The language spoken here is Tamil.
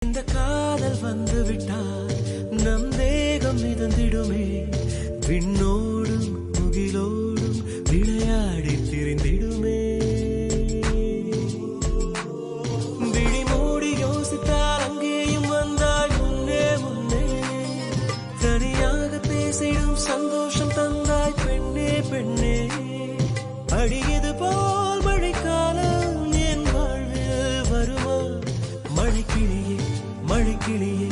இந்த காதல் வந்து விட்டால் நம் தேகம் மிதந்திடுமே, விண்ணோடும் முகிலோடும் விளையாடி திரிந்திடுமே. விழி மூடி யோசித்தால் அங்கேயும் வந்தாய் முன்னே முன்னே, தனியாக பேசிடும் சந்தோஷம் தந்தாய் பெண்ணே பெண்ணே. அடியது போல் மழைக்காலம் என் வாழ்வில் வருமா? மழைக்கிளியே மழைக்கிளியே